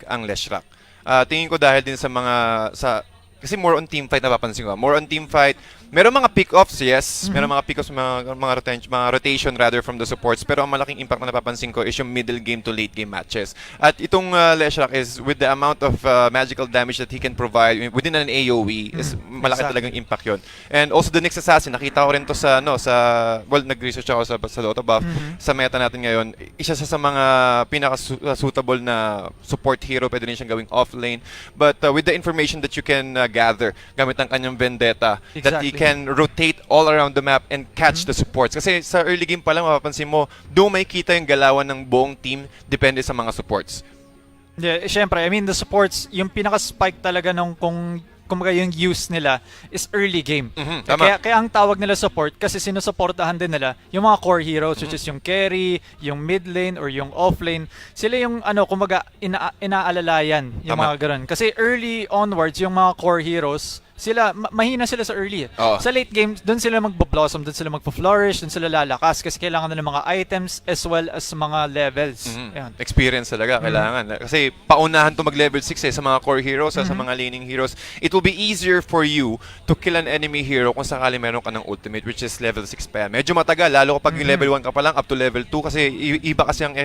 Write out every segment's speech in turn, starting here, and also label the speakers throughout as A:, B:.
A: ang Leshrac. Tingin ko dahil din sa kasi more on team fight napapansin ko. More on team fight. Meron mga pick-offs, yes. Meron mga pick-offs, mga rotation rather from the supports. Pero ang malaking impact na napapansin ko is yung middle game to late game matches. At itong Leshrac is with the amount of magical damage that he can provide within an AoE, is malaki talagang impact yun. And also the next assassin, nakita ko rin to well, nag-research ako sa Dota buff. Sa meta natin ngayon, isa sa mga pinaka-suitable na support hero, pwede rin siyang gawing off-lane. But with the information that you can gather gamit ang kanyang vendetta, that he can rotate all around the map and catch the supports. Kasi sa early game pa lang, mapapansin mo, doon may kita yung galawan ng buong team depende sa mga supports.
B: Yeah, syempre, I mean, the supports, yung pinaka-spike talaga nung kung yung use nila is early game. Kaya ang tawag nila support kasi sinusuportahan din nila yung mga core heroes which is yung carry, yung mid lane or yung off lane. Sila yung inaalalayan yung mga ganun. Kasi early onwards yung mga core heroes mahina sila sa early. Sa late game, doon sila magbo-blossom, doon sila magpo-flourish, doon sila lalakas kasi kailangan nila mga items as well as mga levels.
A: Experience talaga kailangan. Kasi paunahan to mag-level 6 sa mga core heroes, sa mga laning heroes. It will be easier for you to kill an enemy hero kung sakali meron ka ng ultimate which is level 6 pa yan. Medyo matagal, lalo kapag yung level 1 ka pa lang up to level 2 kasi iba kasi ang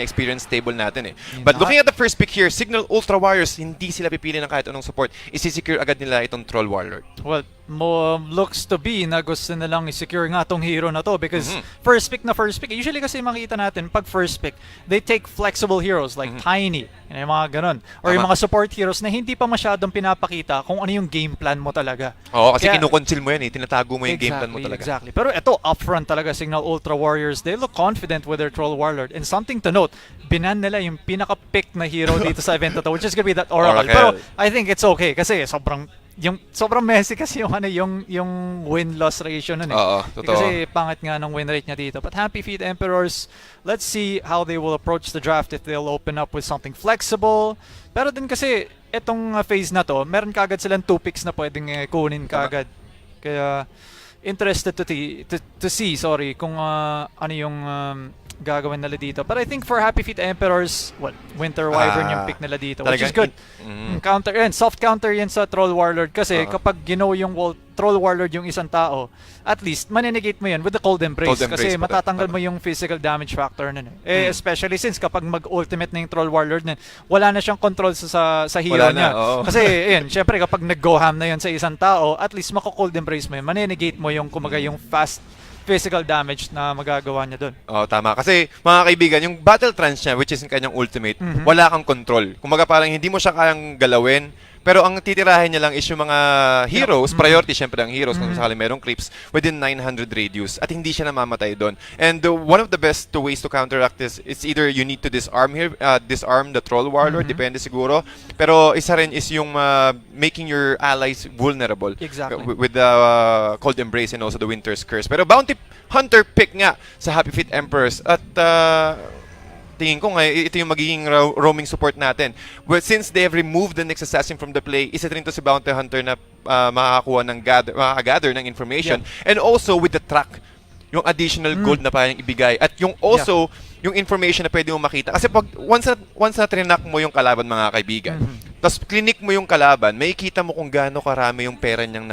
A: experience table natin . But looking at the first pick here, Cignal Ultra Warriors, hindi sila pipili ng kahit anong support. Isi-secure agad nila itong Troll Warlord.
B: Well, looks to be na gusto nilang i-secure nga tong hero na to because first pick, usually kasi makita natin pag first pick, they take flexible heroes like Tiny, yung mga ganun. Or yung mga support heroes na hindi pa masyadong pinapakita kung ano yung game plan mo talaga.
A: Kasi kinukonceal mo yan tinatago mo yung game plan mo talaga.
B: Exactly. Pero ito, upfront talaga, Cignal Ultra Warriors, they look confident with their Troll Warlord. And something to note, binan nila yung pinaka-pick na hero dito sa event na to, which is gonna be that Oracle. Pero I think it's okay kasi sobrang messy kasi yung win-loss ratio nun . Kasi pangit nga ng win rate niya dito. But Happy Feet Emperors, let's see how they will approach the draft if they'll open up with something flexible. Pero din kasi itong phase na to, meron kagad silang 2 picks na pwedeng kunin kagad. Kaya interested to see kung ano yung gagawin nila dito. But I think for Happy Feet Emperors, Winter Wyvern yung pick nila dito, which is good. Counter yan, soft counter yan sa Troll Warlord kasi kapag ginaw yung Troll Warlord yung isang tao, at least manenegate mo yan with the Cold Embrace kasi matatanggal mo yung physical damage factor nun . Especially since kapag mag-ultimate na yung Troll Warlord nun, wala na siyang control sa hero niya. Kasi syempre kapag nag-go ham na yun sa isang tao, at least mako-Cold Embrace mo yun, manenegate mo yung yung fast physical damage na magagawa niya doon.
A: Tama. Kasi, mga kaibigan, yung battle trance niya, which is yung kanyang ultimate, wala kang control. Kumaga parang hindi mo siya kayang galawin, pero ang titirahin niya lang is yung mga heroes, priority syempre ang heroes kung sakali merong creeps within 900 radius at hindi siya namamatay doon. And one of the best ways to counteract this is either you need to disarm the Troll Warlord, depende siguro. Pero isa rin is yung making your allies vulnerable with the Cold Embrace and also the Winter's Curse. Pero Bounty Hunter pick nga sa Happy Feet Emperors at tingin ko nga, ito yung magiging roaming support natin. Well, since they have removed the next assassin from the play, isa rin to si Bounty Hunter na makakakuha ng gather ng information. And also with the track, yung additional gold na parang ibigay. At yung also, yung information na pwede mo makita. Kasi pag once na trinak mo yung kalaban, mga kaibigan, tapos clinic mo yung kalaban, makikita mo kung gaano karami yung pera niyang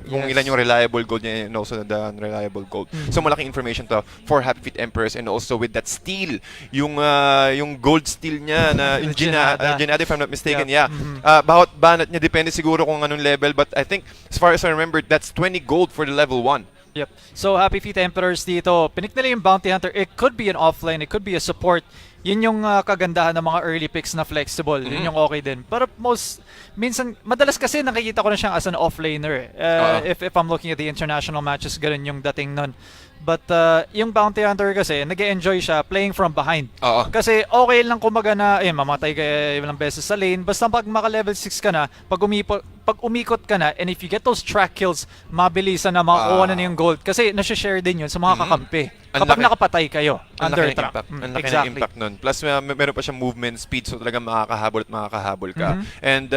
A: kung ilan yung reliable gold niya and also the unreliable gold. So malaking information to for Happy Feet Emperors and also with that steal, yung gold steal niya na yung Ginada, if I'm not mistaken, bawat banat niya depende siguro kung anong level, but I think as far as I remember, that's 20 gold for the level 1.
B: Yep. So Happy Feet Emperors dito, pinik nila yung Bounty Hunter. It could be an offline, it could be a support. Yun yung kagandahan ng mga early picks na flexible. Yun yung okay din. Pero madalas kasi nakikita ko na siyang as an offlaner. If I'm looking at the international matches, ganun yung dating nun. But yung Bounty Hunter kasi, nag-enjoy siya playing from behind. Kasi okay lang kumaga na, mamatay ka ilang beses sa lane. Basta pag maka-level 6 ka na, pag umikot ka na, and if you get those track kills, mabilisan na makakuha na yung gold. Kasi nasi-share din yun sa mga kakampi. Kapag nakapatay kayo, under track.
A: Ang laki ng impact nun. Plus, meron pa siyang movement speed, so talagang makakahabol ka. And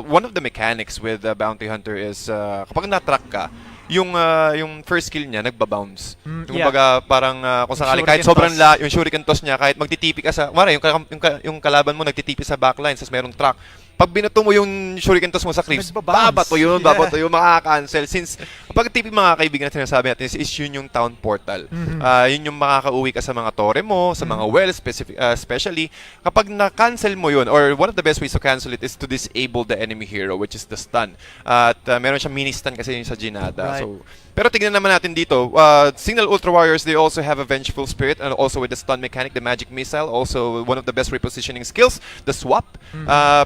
A: one of the mechanics with Bounty Hunter is, kapag na-track ka, yung first skill niya nagba-bounce. Yung
B: Yeah.
A: baga parang kung sakali kahit
B: Shuriken
A: sobrang
B: toss.
A: yung shuriken toss niya, kahit magtitipi ka sa, mara yung kalaban mo nagtitipi sa backline, tapos merong track. Pag binato mo yung shuriken toss mo sa creeps,
B: Nagba-bounce.
A: babato yun, makaka-cancel. Since, pag tipi mga kaibigan na sinasabi natin, is yun yung town portal. Yun yung makaka-uwi ka sa mga tore mo, sa mga wells, especially. Kapag na-cancel mo yun, or one of the best ways to cancel it is to disable the enemy hero, which is the stun. At meron siyang mini-stun kasi yun sa Ginada.
B: Right.
A: So, pero tignan naman natin dito, Cignal Ultra Warriors, they also have a Vengeful Spirit, and also with the stun mechanic, the Magic Missile, also one of the best repositioning skills, the Swap.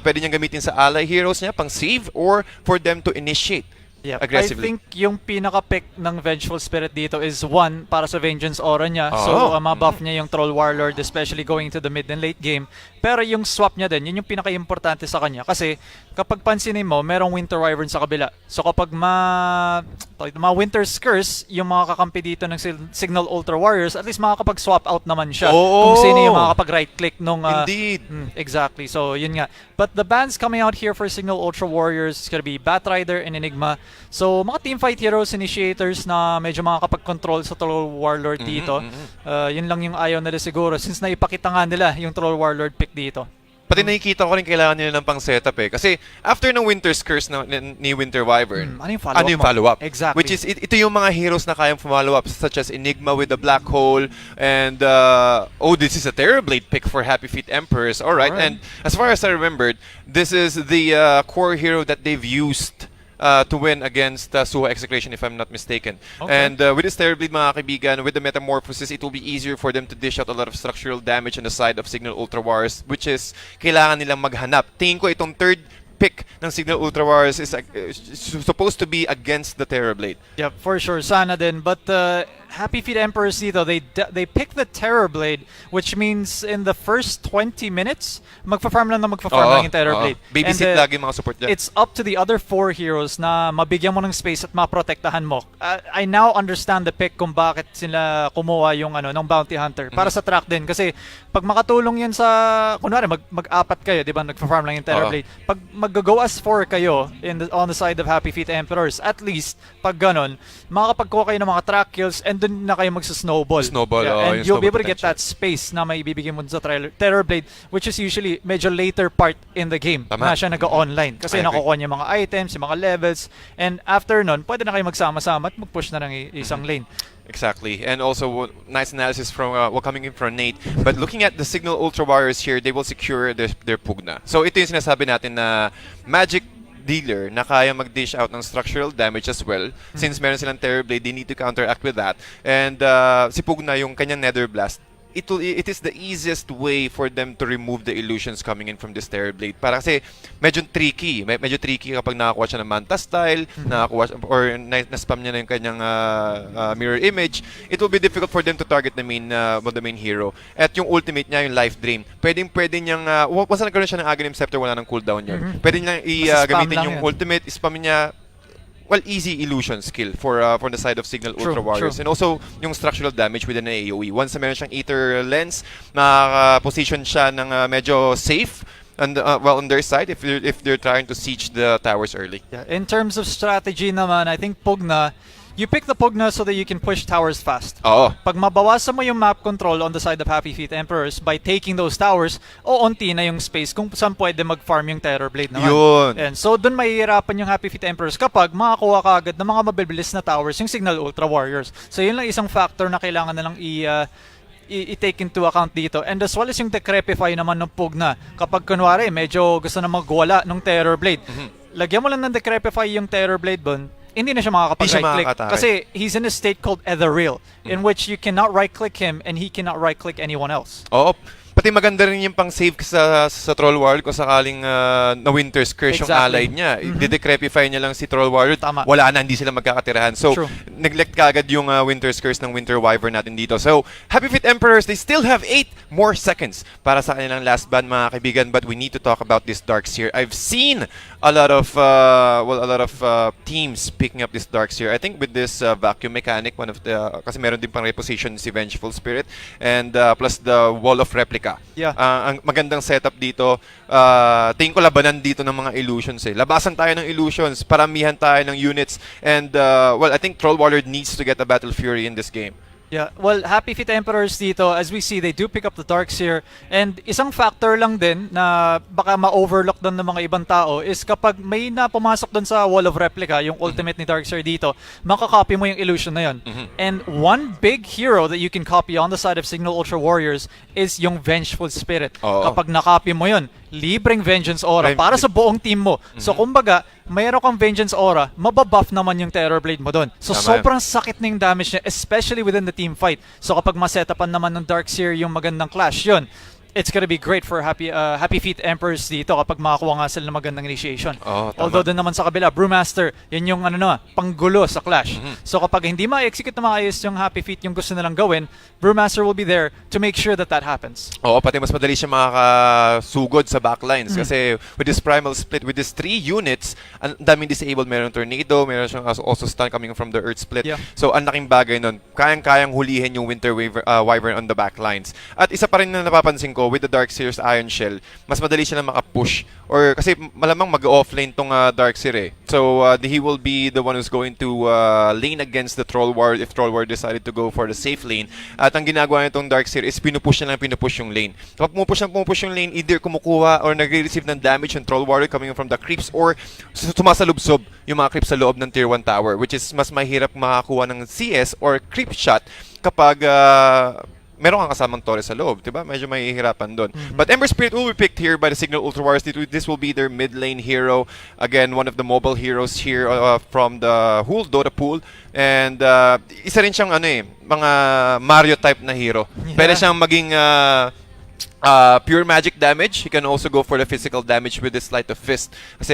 A: Pwede niyang gamitin sa ally heroes niya, pang save, or for them to initiate aggressively.
B: I think yung pinaka-pick ng Vengeful Spirit dito is one, para sa Vengeance Aura niya.
A: Oh.
B: So, mabuff niya yung Troll Warlord, especially going to the mid and late game. Pero yung swap niya din, yun yung pinaka-importante sa kanya. Kasi, kapag pansinin mo, merong Winter Wyvern sa kabila. So, kapag mga Winter's Curse, yung mga kakampi dito ng Cignal Ultra Warriors, at least makakapag-swap out naman siya.
A: Oh.
B: Kung sino yung makakapag-right-click nung...
A: Indeed.
B: Exactly. So, yun nga. But the bans coming out here for Cignal Ultra Warriors is gonna be Batrider and Enigma. So, mga teamfight heroes, initiators na medyo makakapag-control sa Troll Warlord dito. Yun lang yung ayaw nila siguro since naipakita nga nila yung Troll Warlord pick dito.
A: Pati nakikita ko rin kailangan nila ng pang setup eh. Kasi after ng Winter's Curse ni Winter Wyvern,
B: Ano yung follow-up
A: ano yung
B: mo?
A: follow-up?
B: Exactly.
A: Which is, ito yung mga heroes na kayang follow up, such as Enigma with the Black Hole, and, this is a Terrorblade pick for Happy Feet Emperors. Alright, and as far as I remembered, this is the core hero that they've used to win against Suha Execration, if I'm not mistaken.
B: Okay.
A: And with this Terrorblade, mga kaibigan, with the Metamorphosis, it will be easier for them to dish out a lot of structural damage on the side of Cignal Ultra Wars, which is kailangan nilang maghanap. Tingin ko itong third pick ng Cignal Ultra Wars is supposed to be against the Terrorblade.
B: Yeah, for sure. Sana din. But Happy Feet Emperors dito, they pick the Terrorblade, which means in the first 20 minutes, magfa-farm lang yung Terrorblade.
A: Babysit lagi mga support dyan.
B: It's up to the other 4 heroes na mabigyan mo ng space at maprotektahan mo. I now understand the pick kung bakit sila kumuha yung ng Bounty Hunter. Para sa track din. Kasi pag makatulong yan sa, kunwari, mag-apat kayo, di ba, nagfa-farm lang yung Terrorblade. Pag mag-go as 4 kayo on the side of Happy Feet Emperors, at least, pag ganon, makakapagkuha kayo ng mga track kills and dun na kayo magsa-snowball. And you'll be able to get that space na may ibibigay mo sa Terrorblade, which is usually medyo later part in the game.
A: Tama.
B: Na siya nag-online. Kasi nakukuha niya mga items, yung mga levels, and after nun, pwede na kayo magsama-sama at mag-push na ng isang lane.
A: Exactly. And also, nice analysis from coming in from Nate. But looking at the Cignal Ultra Warriors here, they will secure their Pugna. So ito yung sinasabi natin na Magic dealer na kaya mag-dish out ng structural damage as well. Since meron silang Terrorblade, they need to counteract with that. And si Pugna, yung kanyang Nether Blast, it is the easiest way for them to remove the illusions coming in from this Terrorblade. Para kasi medyo tricky. Medyo tricky kapag nakakuha siya ng Manta style, or na-spam niya na yung kanyang mirror image. It will be difficult for them to target the main hero. At yung ultimate niya, yung Life Drain, pwede niyang, once na nagkaroon siya ng Aghanim Scepter, wala nang cooldown yun. Pwede niyang gamitin yung ultimate, spam niya, easy illusion skill for the side of Cignal Ultra Warriors. And also, yung structural damage within an AoE. Once na meron siyang Aether Lens, position siya ng medyo safe on their side if they're trying to siege the towers early.
B: Yeah. In terms of strategy naman, I think Pugna, you pick the Pugna so that you can push towers fast.
A: Oo.
B: Pag mabawasan mo yung map control on the side of Happy Feet Emperors by taking those towers, onti na yung space kung saan pwede mag-farm yung Terrorblade naman.
A: Yun.
B: And so, dun mahihirapan yung Happy Feet Emperors kapag makakuha ka agad ng mga mabibilis na towers yung Cignal Ultra Warriors. So, yun lang isang factor na kailangan na lang i-take into account dito. And as well as yung Decrepify naman ng Pugna. Kapag kunwari, medyo gusto na magwala ng Terrorblade. Lagyan mo lang ng Decrepify yung Terrorblade dun, hindi na siya makakapag-right-click. Kasi he's in a state called Ethereal, in which you cannot right-click him and he cannot right-click anyone else.
A: Oo. Pati maganda rin yung pang-save sa Troll Warlord kung sakaling na Winter's Curse yung ally niya. Didecrepify niya lang si Troll Warlord.
B: Tama.
A: Wala na, hindi sila magkakatirahan. So, neglect kagad yung Winter's Curse ng Winter Wyvern natin dito. So, Happy Feet Emperors, they still have 8 more seconds para sa kanilang last ban, mga kaibigan. But we need to talk about this Darks here. I've seen a lot of teams picking up this Darks here. I think with this vacuum mechanic, kasi meron din pang reposition si Vengeful Spirit, and plus the Wall of Replica. replica.
B: Yeah.
A: Ang magandang setup dito, tingin ko labanan dito ng mga illusions eh. Labasan tayo ng illusions, paramihan tayo ng units, and well, I think Troll Warlord needs to get a Battle Fury in this game.
B: Yeah, well, Happy Feet Emperors dito, as we see, they do pick up the Darkseer. And isang factor lang din na baka ma-overlook doon ng mga ibang tao is kapag may na pumasok doon sa Wall of Replica, yung ultimate ni Darkseer dito, makakopy mo yung illusion na yun. And one big hero that you can copy on the side of Cignal Ultra Warriors is yung Vengeful Spirit.
A: Oo.
B: Kapag nakopy mo yun, libreng Vengeance Aura
A: Right.
B: para sa buong team mo. So kumbaga, mayroon kang Vengeance Aura, mababuff naman yung Terror Blade mo doon. So
A: Tama.
B: sobrang sakit na yung damage niya, especially within the team fight. So kapag masetapan naman ng Darkseer yung magandang clash, yun, it's gonna be great for Happy Feet Emperors dito kapag makakuha nga sila ng magandang initiation.
A: Oo, tama.
B: Although doon naman sa kabila, Brewmaster, yun yung panggulo sa clash. So kapag hindi ma-execute na maayos yung Happy Feet yung gusto nilang gawin, Brewmaster will be there to make sure that that happens.
A: Oo, pati mas madali siya makakasugod sa backlines kasi with this primal split, with these 3 units, ang daming disabled, meron tornado, meron siyang also stun coming from the earth split.
B: Yeah.
A: So ang laking bagay nun, kayang-kayang hulihin yung Winter Wyvern on the backlines. At isa pa rin na napapansin ko, with the Darkseer's Iron Shell, mas madali siya na makapush. Or kasi malamang mag-offlane tong Darkseer eh. So he will be the one who's going to lane against the Troll War if Troll War decided to go for the safe lane. At ang ginagawa nitong Darkseer is pinupush yung lane. Kapag pumupush yung lane, either kumukuha or nagre-receive ng damage yung Troll Warrior coming from the creeps or sumasalubsob yung mga creeps sa loob ng Tier 1 tower, which is mas mahirap makakuha ng CS or creep shot kapag meron kang kasamang Torres sa loob, diba? Medyo mahihirapan doon. But Ember Spirit will be picked here by the Cignal Ultra Warriors. This will be their mid lane hero. Again, one of the mobile heroes here from the whole Dota pool. And isa rin siyang mga Mario type na hero.
B: Yeah.
A: Pwede siyang maging pure magic damage. He can also go for the physical damage with the Sleight of Fist. Kasi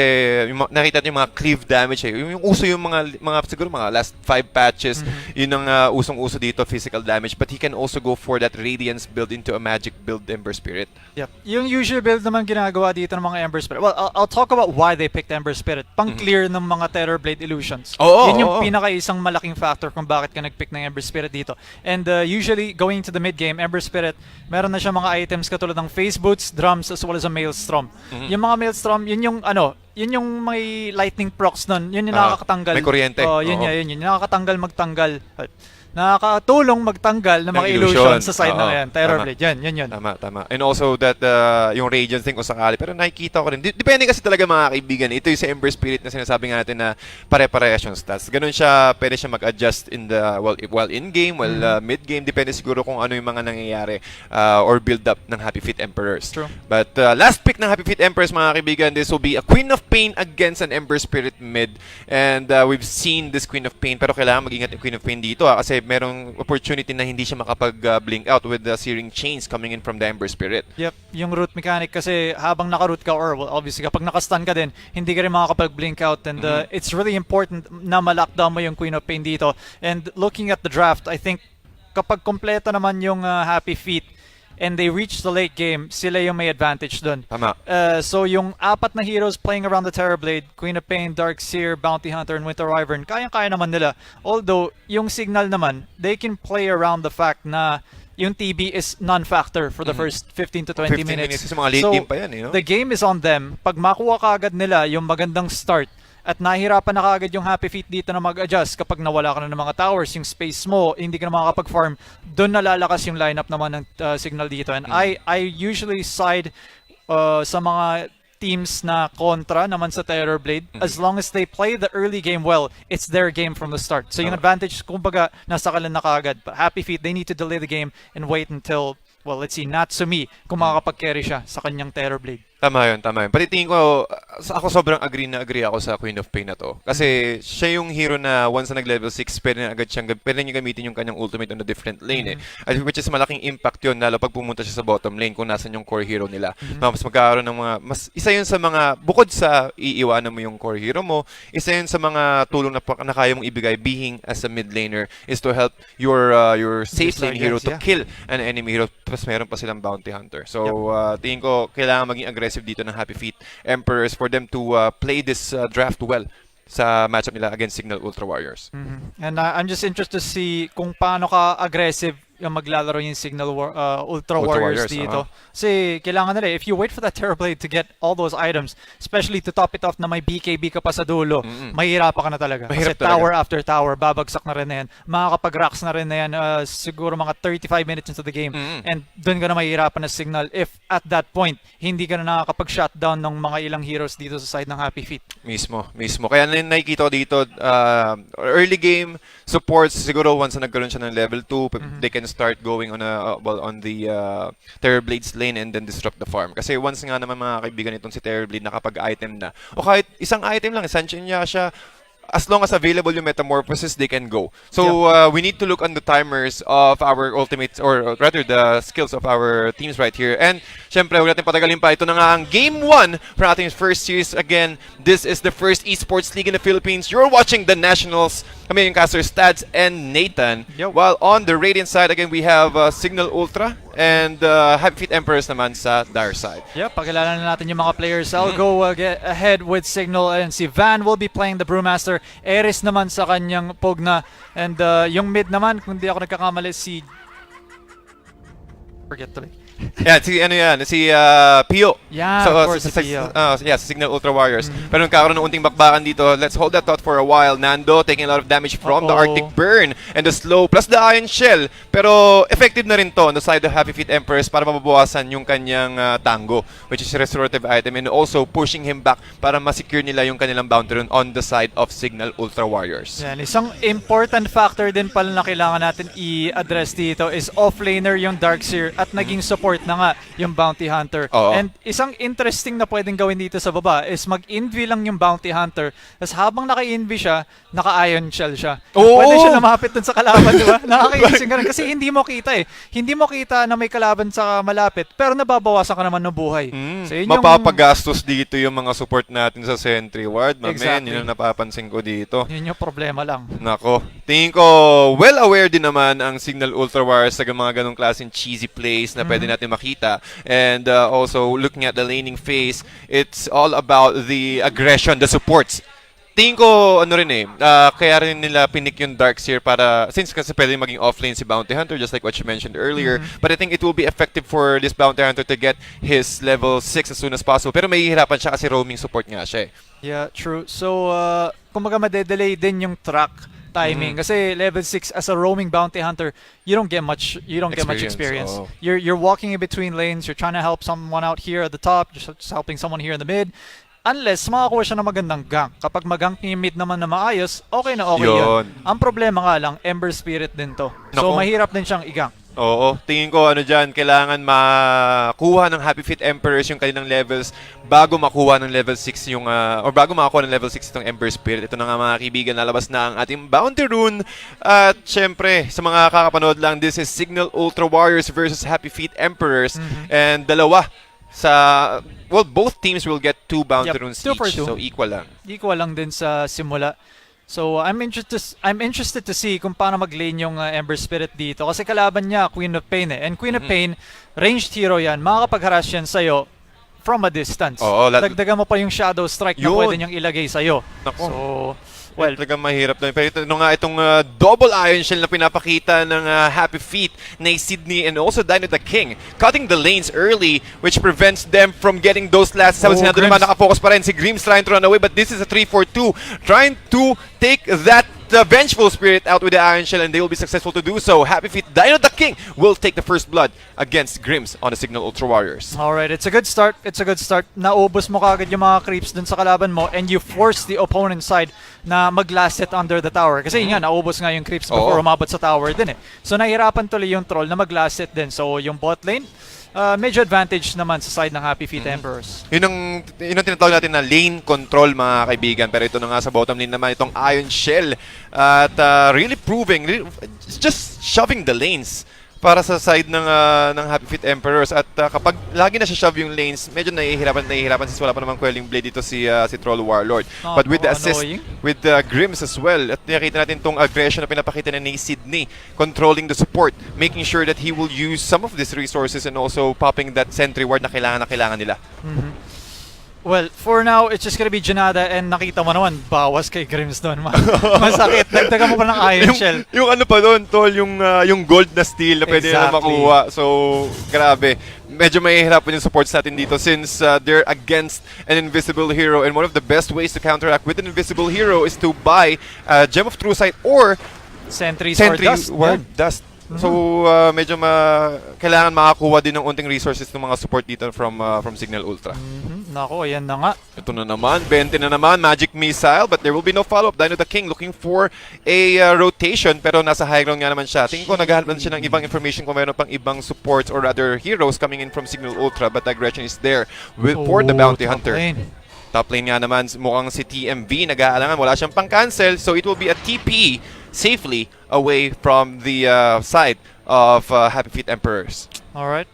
A: nakita niyo yung mga cleave damage eh. Yung uso yung mga siguro mga last 5 patches, yun ang usong-uso dito, physical damage. But he can also go for that Radiance build into a magic build Ember Spirit.
B: Yep. Yung usual build naman ginagawa dito ng mga Ember Spirit. Well, I'll talk about why they picked Ember Spirit. Pang-clear ng mga Terror Blade illusions.
A: Oo,
B: Yun yung
A: oo.
B: pinaka-isang malaking factor kung bakit ka nag-pick ng Ember Spirit dito. And usually, going to the mid-game, Ember Spirit, meron na siya mga items katulad ng Phase Boots, Drums, as well as a Maelstrom. Yung mga Maelstrom, yun yung may lightning procs nun, yun yung nakakatanggal.
A: May kuryente.
B: Oh, yun
A: Oo.
B: yun. Nakakatanggal magtanggal. Nakakatulong magtanggal ng mga illusion sa side na yan. Terror Blade. Yan.
A: Tama. And also that yung Radiance thing kung sakali. Pero nakikita ko rin. Depende kasi talaga mga kaibigan. Ito yung sa Ember Spirit na sinasabi nga natin na pare-parehas yung stats. Ganun siya, pwede siya mag-adjust in the, while in-game, while mid-game. Depende siguro kung ano yung mga nangyayari or build-up ng Happy Feet Emperors.
B: True.
A: But last pick ng Happy Feet Emperors mga kaibigan, this will be a Queen of Pain against an Ember Spirit mid. And we've seen this Queen of Pain, pero kailangan mag-ingat yung Queen of Pain dito kasi merong opportunity na hindi siya makapag-blink out with the Searing Chains coming in from the Ember Spirit.
B: Yep, yung root mechanic kasi habang naka-root ka or well, obviously kapag naka-stun ka din, hindi ka rin makakapag-blink out and it's really important na ma-lockdown mo yung Queen of Pain dito. And looking at the draft, I think kapag kompleto naman yung Happy Feet and they reach the late game, sila yung may advantage dun.
A: Tama.
B: So yung 4 na heroes playing around the Terror Blade, Queen of Pain, Darkseer, Bounty Hunter, and Winter Wyvern, kayang-kaya naman nila. Although, yung Cignal naman, they can play around the fact na yung TB is non-factor for the first 15 to 20
A: 15
B: minutes.
A: Kasi mga late game pa yan, no?
B: The game is on them. Pag makuha kaagad nila yung magandang start, at nahihirapan na kaagad yung Happy Feet dito na mag-adjust kapag nawala ka na ng mga towers, yung space mo, hindi ka na makakapag-farm, doon nalalakas yung lineup naman ng Cignal dito. And I usually side sa mga teams na kontra naman sa Terror Blade. As long as they play the early game well, it's their game from the start. So yung advantage, kumbaga, nasa kalan na kaagad. But Happy Feet, they need to delay the game and wait until, well, let's see, Natsumi, kung makakapag-carry siya sa kanyang Terror Blade.
A: Tama yun. Pati tingin ko, ako sobrang agree ako sa Queen of Pain na to. Kasi siya yung hero na once na nag-level 6, pwede niya gamitin yung kanyang ultimate on a different lane eh. Which is malaking impact yun, lalo pag pumunta siya sa bottom lane kung nasan yung core hero nila. Mas magkakaroon ng isa yun sa mga, bukod sa iiwanan mo yung core hero mo, isa yun sa mga tulong na kaya mong ibigay being as a mid laner is to help your safe lane hero to kill an enemy hero. Plus meron pa silang bounty hunter. So tingin ko kailangan maging aggressive dito ng Happy Feet Emperors for them to play this draft well sa matchup nila against Cignal Ultra Warriors.
B: And I'm just interested to see kung paano ka aggressive yung maglalaro yung Cignal Ultra
A: Ultra
B: Warriors
A: Warriors,
B: dito. Kasi kailangan nila, if you wait for that Terrorblade to get all those items, especially to top it off na may BKB ka pa sa dulo, mahirapan ka na talaga.
A: Mahirap
B: Kasi
A: talaga.
B: tower after tower, babagsak na rin na yan. Makakapag-racks na rin na yan siguro mga 35 minutes into the game. And dun ka na mahirapan na Cignal if at that point, hindi ka na nakakapag-shutdown ng mga ilang heroes dito sa side ng Happy Feet.
A: Mismo. Kaya nakikita ko dito, early game supports, siguro once na nagkaroon siya ng level 2, they can start going on on the Terrorblade's lane and then disrupt the farm. Kasi once nga naman mga kaibigan itong si Terrorblade nakapag-item na, o kahit isang item lang, Sanction niya siya, as long as available yung Metamorphosis, they can go. So we need to look on the timers of our ultimates, or rather the skills of our teams right here. And syempre, huwag natin patagalin pa. Ito na nga ang Game 1 for ating first series. Again, this is the first esports league in the Philippines. You're watching the Nationals. Kami yung caster Stads and Nathan. While on the Radiant side, again, we have Cignal Ultra and Happy Feet Emperors naman sa Dire side.
B: Pakilala na natin yung mga players. I'll go get ahead with Cignal, and si Van will be playing the Brewmaster. Eris naman sa kanyang Pugna. And yung mid naman, kung di ako nagkakamali, si... Forget tuloy.
A: Si Pio.
B: Yeah, of course, si Pio.
A: Sa Cignal Ultra Warriors. Pero nagkakaroon ng unting bakbakan dito. Let's hold that thought for a while. Nando taking a lot of damage from the Arctic Burn and the slow plus the Iron Shell. Pero effective na rin to on the side of Happy Feet Empress para mababawasan yung kanyang tango, which is a restorative item, and also pushing him back para ma-secure nila yung kanilang boundary rune on the side of Cignal Ultra Warriors.
B: Yan, isang important factor din pala na kailangan natin i-address dito is offlaner yung Darkseer at naging support na nga yung Bounty Hunter. And isang interesting na pwedeng gawin dito sa baba is mag-envy lang yung Bounty Hunter, tapos habang naka-envy siya, naka-Iron Shell siya. Pwede siya lumapit dun sa kalaban, di ba? Nakaka-inising ka rin kasi hindi mo kita Hindi mo kita na may kalaban sa malapit, pero nababawasan ka naman ng buhay. So,
A: mapapagastos dito yung mga support natin sa Sentry Ward.
B: Exactly.
A: Yun ang napapansin ko dito.
B: Yun yung problema lang.
A: Nako. Tingin ko, well aware din naman ang Cignal Ultra Warriors sa mga ganong klaseng cheesy plays na pwede natin makita. And also, looking at the laning phase, it's all about the aggression, the supports. Tingin ko, kaya rin nila pinik yung Darkseer para, since kasi pwede maging offlane si Bounty Hunter, just like what you mentioned earlier. But I think it will be effective for this Bounty Hunter to get his level 6 as soon as possible. Pero may hihirapan siya kasi roaming support nga siya.
B: Yeah, true. So, kumbaga madedelay din yung track timing kasi level 6 as a roaming bounty hunter, you don't get much experience. You're walking in between lanes, you're trying to help someone out here at the top, just helping someone here in the mid. Unless makakuha siya ng magandang gank. Kapag mag-gank yung mid naman na maayos, okay na okay yun. Ang problema nga lang, Ember Spirit din to. So mahirap din siyang i-gank.
A: Oo, tingin ko kailangan makuha ng Happy Feet Emperors yung kanilang levels bago makuha ng level 6 yung or bago makakuha ng level 6 itong Ember Spirit. Ito na nga mga kaibigan, lalabas na ang ating Bounty Rune. At syempre, sa mga kakapanood lang, this is Cignal Ultra Warriors versus Happy Feet Emperors. And dalawa both teams will get 2 Bounty Runes each. So equal lang.
B: Equal lang din sa simula. So I'm interested to see kung paano mag-lane yung Ember Spirit dito kasi kalaban niya Queen of Pain And Queen of Pain, ranged hero yan, makakapag-harass yan sa'yo from a distance. Dagdagan mo pa yung Shadow Strike na pwede niyang ilagay sa'yo. So, well,
A: talagang mahirap na. Pero itong double Iron Shell na pinapakita ng Happy Feet na Sydney and also Dino the King, cutting the lanes early, which prevents them from getting those last cells. Sinado naman nakafocus pa rin si Grimm's trying to run away, but this is a 3-4-2, trying to take that Vengeful Spirit out with the Iron Shell, and they will be successful to do so. Happy Feet, Dino the King will take the first blood against Grimm's on the Cignal Ultra Warriors.
B: Alright, it's a good start. Naubos mo kagad yung mga creeps dun sa kalaban mo, and you force the opponent's side na mag-last hit under the tower. Kasi nga, naubos nga yung creeps before umabot sa tower din So nahirapan tuloy yung troll na mag-last hit din. So yung bot lane, medyo advantage naman sa side ng Happy Feet Emperors.
A: Yun ang tinatawag natin na lane control, mga kaibigan. Pero ito na nga sa bottom lane naman, itong Iron Shell. At really proving, just shoving the lanes para sa side ng Happy Feet Emperors. At kapag lagi na siya shove yung lanes, medyo nahihirapan since wala pa namang Quelling Blade dito si Troll Warlord. But with the assist, with the Grimms as well, at nakita natin tong aggression na pinapakita ni Sydney, controlling the support, making sure that he will use some of these resources and also popping that sentry ward na kailangan nila.
B: Well, for now, it's just gonna be Janada, and nakita mo naman, bawas kay Grims doon. Masakit. Dagdagan mo pa ng Iron Shell.
A: Yung ano pa doon, tol, yung gold na steel na pwede na makuha. So, grabe. Medyo mahihirapan yung supports natin dito since they're against an invisible hero, and one of the best ways to counteract with an invisible hero is to buy Gem of True Sight or
B: Sentries or Dust.
A: Dust. So, medyo kailangan makakuha din ng unting resources ng mga support dito from Cignal Ultra.
B: Nako, ayan na nga.
A: Ito na naman, 20 na naman, Magic Missile, but there will be no follow-up. Dino the King looking for a rotation, pero nasa high ground nga naman siya. Tingin ko naghahanap siya ng ibang information kung mayroon pang ibang supports or other heroes coming in from Cignal Ultra, but the aggression is there for the Bounty Hunter. Top lane nga naman, mukhang si TMV, nag-aalangan, wala siyang pang-cancel, so it will be a TP safely away from the side of Happy Feet Emperors.
B: Alright.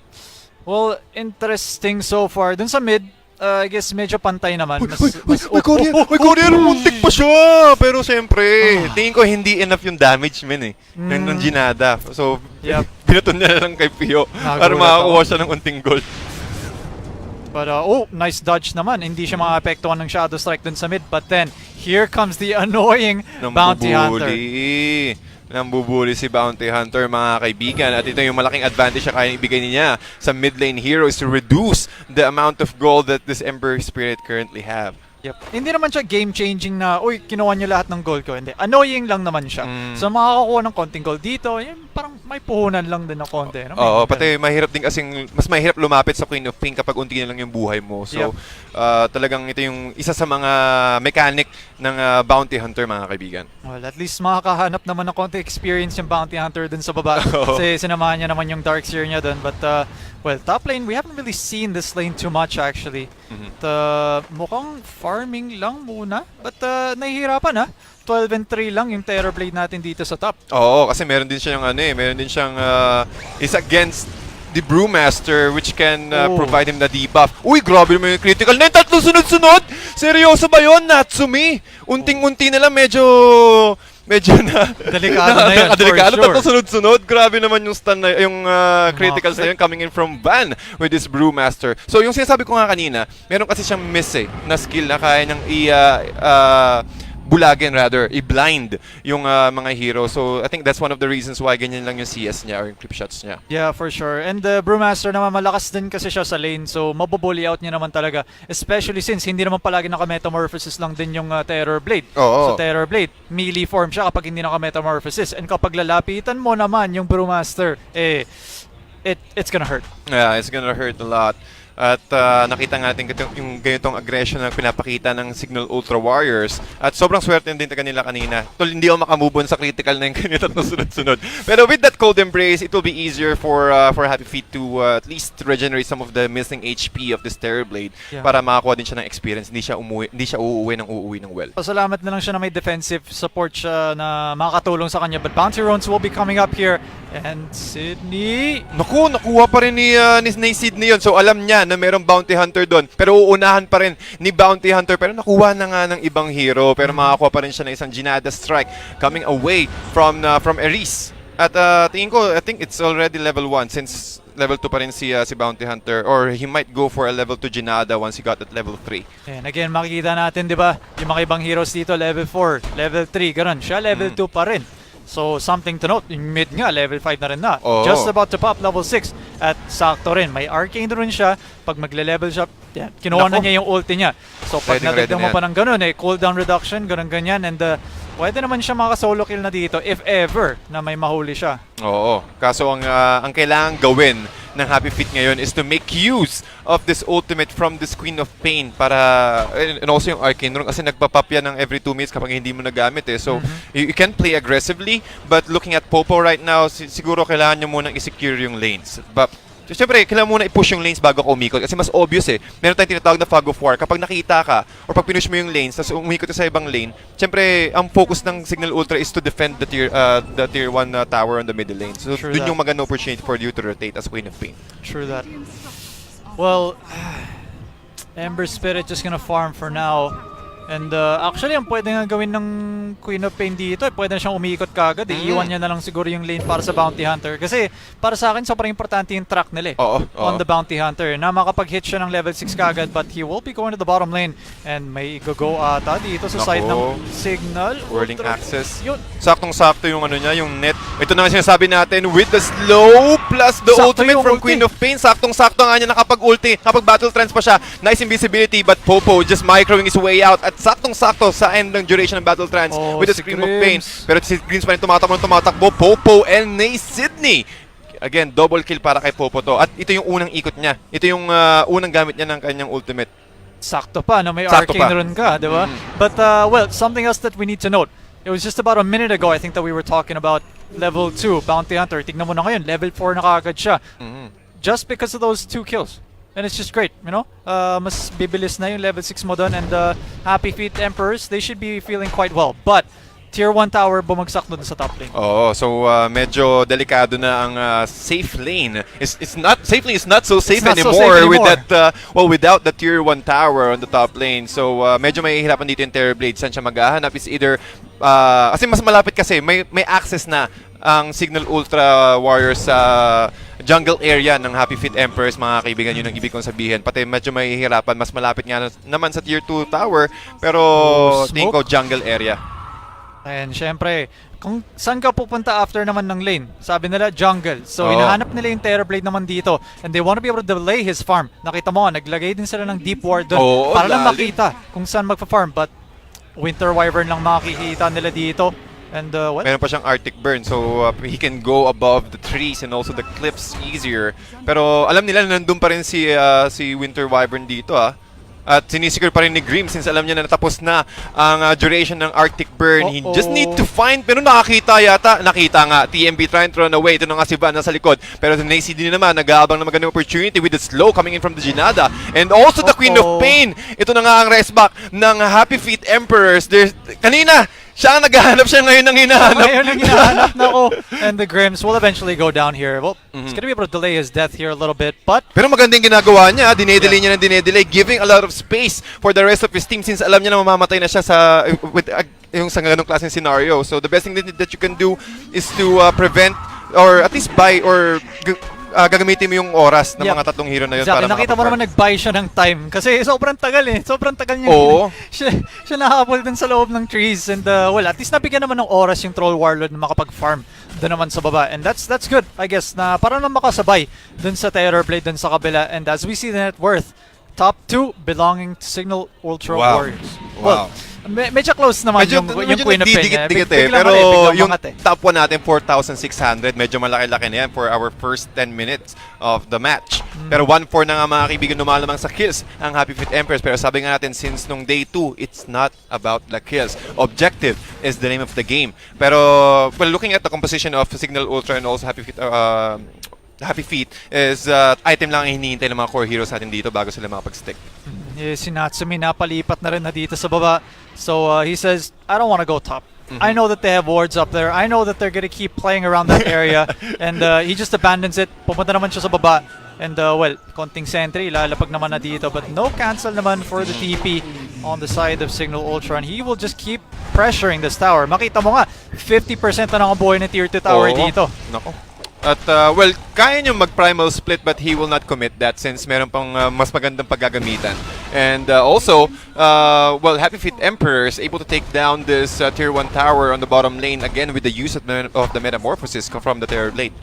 B: Well, interesting so far. Dun sa mid, I guess medyo pantay naman.
A: May courier! Muntik pa siya! Pero siyempre, tingin ko hindi enough yung damage, men eh. Ng Ginada. So, pinaton niya na lang kay Pio para makakuha siya ng unting gold.
B: But, nice dodge naman. Hindi siya maapektuhan ng Shadow Strike dun sa mid. But then, here comes the annoying Bounty Hunter.
A: Nambubuli si Bounty Hunter, mga kaibigan. At ito yung malaking advantage na kaya ibigay niya sa mid lane hero is to reduce the amount of gold that this Ember Spirit currently have.
B: Yep. Hindi naman siya game-changing na, uy, kinuha niyo lahat ng gold ko. Hindi. Annoying lang naman siya. So, makakakuha ng konting gold dito, yun, parang may puhunan lang din ng konti. No?
A: Oo, pati mahirap din kasing, mas mahirap lumapit sa Queen of Pain kapag unti na lang yung buhay mo. So, talagang ito yung isa sa mga mechanic ng Bounty Hunter, mga kaibigan.
B: Well, at least makakahanap naman ng konti experience yung Bounty Hunter dun sa baba. Kasi sinamahan niya naman yung Darkseer niya dun. But, well, top lane, we haven't really seen this lane too much actually. Mukhang farming lang muna. But nahihirapan 12 and 3 lang yung Terrorblade natin dito sa top.
A: Oo, kasi meron din siyang meron din siyang is against the Brewmaster which can provide him the debuff. Uy, grabe naman yung critical. Na tatlo sunod-sunod! Seryoso ba yun, Natsumi? Unting-unti na lang medyo na
B: delikado na yun,
A: delikado,
B: for sure.
A: tatlo sunod-sunod. Grabe naman yung stun na yung criticals na yun coming in from Van with this Brewmaster. So yung sinasabi ko nga kanina, meron kasi siyang miss na skill na kaya niyang bulagin rather, i-blind yung mga hero. So I think that's one of the reasons why ganyan lang yung CS niya or yung clip shots niya.
B: Yeah, for sure. And the Brewmaster naman, malakas din kasi siya sa lane. So mabubully out niya naman talaga. Especially since hindi naman palagi naka-metamorphosis lang din yung Terrorblade. So Terrorblade, melee form siya kapag hindi naka-metamorphosis. And kapag lalapitan mo naman yung Brewmaster, it's gonna hurt.
A: Yeah, it's gonna hurt a lot. At nakita nga natin yung ganitong aggression na pinapakita ng Cignal Ultra Warriors. At sobrang swerte din kanila kanina. Tol, hindi ako makamove on sa critical na yung ganito na sunod-sunod. Pero with that cold embrace, it will be easier for Happy Feet to at least regenerate some of the missing HP of this Terrorblade para makakuha din siya ng experience. Hindi siya uuwi ng well.
B: Pasalamat na lang siya na may defensive support siya na makakatulong sa kanya. But Bounty Runes will be coming up here. And Sydney...
A: Naku, nakuha pa rin ni Sydney yun. So alam niya na mayroong Bounty Hunter doon. Pero uunahan pa rin ni Bounty Hunter. Pero nakuha na nga ng ibang hero. Pero makakuha pa rin siya ng isang Ginada Strike coming away from Eris. At tingin ko, I think it's already level 1 since level 2 pa rin si Bounty Hunter. Or he might go for a level 2 Ginada once he got at level 3.
B: And again, makikita natin, di ba, yung mga ibang heroes dito, level 4, level 3, ganun. Siya level 2 pa rin. So, something to note, yung mid nga, level 5 na rin na. Just about to pop level 6. At sakto rin, may arcane rin siya. Pag magle-level siya, kinuha na niya yung ulti niya. So, pag nadagdag mo pa ng ganun, cooldown reduction, ganun-ganyan. And pwede naman siya maka-solo kill na dito, if ever, na may mahuli siya.
A: Oo. Kaso ang kailangan gawin ng Happy Feet ngayon is to make use of this ultimate from this Queen of Pain para, and also yung Arcane Rune kasi nagpa-pop yan ng every 2 minutes kapag hindi mo nagamit So, you can play aggressively, but looking at Popo right now, siguro kailangan nyo munang i-secure yung lanes. But, siyempre, kailangan muna i-push yung lanes bago ka umikot kasi mas obvious Meron tayong tinatawag na fog of war. Kapag nakita ka or pag pinush mo yung lanes tapos umikot ka sa ibang lane, siyempre, ang focus ng Cignal Ultra is to defend the tier 1 tower on the middle lane. So, dun yung magandang opportunity for you to rotate as Queen of Pain.
B: True that. Well, Ember Spirit just gonna farm for now. And actually, ang pwede nga gawin ng Queen of Pain dito, pwede na siyang umiikot kagad. Iiwan niya na lang siguro yung lane para sa Bounty Hunter. Kasi para sa akin, sobrang importante yung track nila on the Bounty Hunter. Na makapag-hit siya ng level 6 kagad, but he will be going to the bottom lane. And may go ata dito sa side ng Cignal.
A: Whirling access. Saktong-sakto yung ano niya, yung net. Ito na nga sinasabi natin, with the slow plus the ultimate from Queen of Pain. Saktong-sakto nga niya nakapag-ulti. Kapag battle trance pa siya. Nice invisibility, but Popo just microing his way out. At saktong-sakto sa end ng duration ng battle trance with the Scream of Pain. Pero si Greens pa rin tumatakbo. Popo and Sydney. Again, double kill para kay Popo to. At ito yung unang ikot niya. Ito yung unang gamit niya ng kanyang ultimate.
B: Sakto pa na may arcane run ka, di ba? But, well, something else that we need to note. It was just about a minute ago, I think, that we were talking about level 2, Bounty Hunter. Tignan mo na ngayon, level 4 na kaagad siya. Just because of those 2 kills. And it's just great, you know? Mas bibilis na yung level 6 mo doon. And Happy Feet Emperors, they should be feeling quite well. But, Tier 1 tower bumagsak doon sa top lane.
A: Oo, so medyo delikado na ang safe lane. It's not safe lane is not so safe anymore with that without the Tier 1 tower on the top lane. So medyo mahihirapan dito yung Terrorblade. Saan siya maghahanap is either kasi mas malapit kasi may access na ang Cignal Ultra Warriors sa jungle area ng Happy Feet Emperors, mga kaibigan, yun ang ibig kong sabihin. Pati medyo mahihirapan, mas malapit nga naman sa Tier 2 tower, pero tingin ko jungle area.
B: And syempre, kung saan ka pupunta after naman ng lane? Sabi nila, jungle. So, hinahanap nila yung Terrorblade naman dito. And they want to be able to delay his farm. Nakita mo, naglagay din sila ng deep ward doon para lang makita kung saan magpa-farm. But, Winter Wyvern lang makikita nila dito. And,
A: meron pa siyang Arctic Burn, so he can go above the trees and also the cliffs easier. Pero alam nila na nandun pa rin si Winter Wyvern dito, At sinisecure pa rin ni Grim since alam niya na natapos na ang duration ng Arctic Burn. He just need to find, pero nakita nga, TMB trying to run away. Ito na nga si Van nasa likod. Pero si Nacy din naman, nag-aabang na magandang opportunity with the slow coming in from the Jinada. And also the Queen of Pain. Ito na nga ang rest back ng Happy Feet Emperors. Kanina, siya ang naghahanap, siya ngayon ang hinahanap.
B: Ngayon ang hinahanap na ko. And the Grims will eventually go down here. Well, he's gonna be able to delay his death here a little bit, but...
A: Pero magandang ginagawa niya, dinedelay niya ng dinedelay, giving a lot of space for the rest of his team since alam niya na mamamatay na siya yung sa ganung klaseng scenario. So the best thing that you can do is to prevent or at least buy or gagamitin mo yung oras ng mga tatlong hero na yun para
B: nakita mo naman nag-buy siya ng time kasi sobrang tagal Sobrang tagal niya. Siya nahabol dun sa loob ng trees and well, at least nabigyan naman ng oras yung Troll Warlord na makapag-farm doon naman sa baba. And that's good, I guess, na para naman makasabay dun sa Terrorblade dun sa kabila. And as we see the net worth, top 2 belonging to Cignal Ultra Warriors. Well, medyo close naman yung Queen of Pain.
A: Pero yung top 1 natin, 4,600. Medyo malaki-laki na yan for our first 10 minutes of the match. Pero 1-4 na nga mga kaibigan lumalamang sa kills ang Happy Feet Emperors. Pero sabi nga natin, since nung day 2, it's not about the kills. Objective is the name of the game. Pero, well, looking at the composition of Cignal Ultra and also Happy Feet is item lang ang hinihintay ng mga core heroes natin dito bago sila makapag-stick.
B: Si Natsumi napalipat na rin na dito sa baba. So he says, I don't want to go top. I know that they have wards up there. I know that they're going to keep playing around that area. And he just abandons it. Pumunta naman siya sa baba. And well, konting sentry, lalapag naman na dito. But no cancel naman for the TP on the side of Cignal Ultra. And he will just keep pressuring this tower. Makita mo nga, 50% na nakabuhay na tier 2 tower dito.
A: Nako. At well, kaya niyo mag-primal split but he will not commit that since meron pang mas magandang paggagamitan. And also, well, Happy Feet Emperor is able to take down this tier 1 tower on the bottom lane again with the use of the Metamorphosis from the Terrorblade.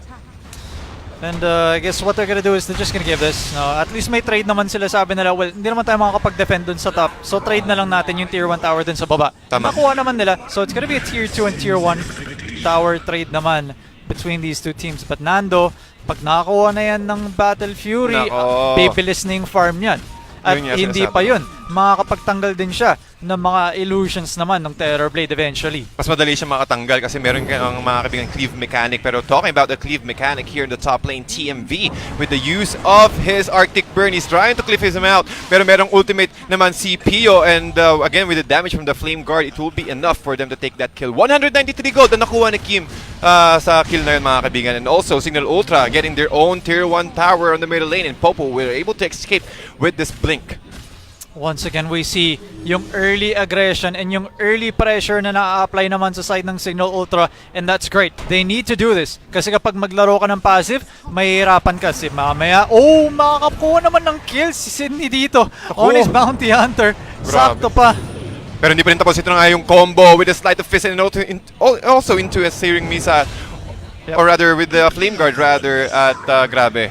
B: And I guess what they're gonna do is they're just gonna give this. No, at least may trade naman sila, sabi nila. Well, hindi naman tayo makakapag-defend dun sa top. So trade na lang natin yung tier 1 tower dun sa baba. Nakuha naman nila. So it's gonna be a tier 2 and tier 1 tower trade naman between these two teams. But Nando, pag nakakuha na yan ng Battle Fury, bibilis na yung farm yan. At hindi pa yun, makakapagtanggal din siya ng mga illusions naman ng Terrorblade eventually.
A: Mas madali siya makatanggal kasi meron kang mga kaibigan cleave mechanic. Pero talking about the cleave mechanic here in the top lane, TMV with the use of his Arctic Burn, he's trying to cliff him out. Pero merong ultimate naman si Pio, and again with the damage from the Flame Guard, it will be enough for them to take that kill. 193 gold na nakuha ni Kim sa kill na yun mga kaibigan. And also Cignal Ultra getting their own tier 1 tower on the middle lane, and Popo were able to escape with this blink.
B: Once again, we see yung early aggression and yung early pressure na na-apply naman sa side ng Cignal Ultra, and that's great. They need to do this. Kasi kapag maglaro ka ng passive, mahihirapan ka. Si mamaya, makakakuha naman ng kills si Sydney dito. On his bounty hunter. Sakto pa.
A: Pero hindi pa rin tapos. Ito na nga yung combo with a sleight of fist and also into a searing missile. Or rather with the flame guard rather at grabe.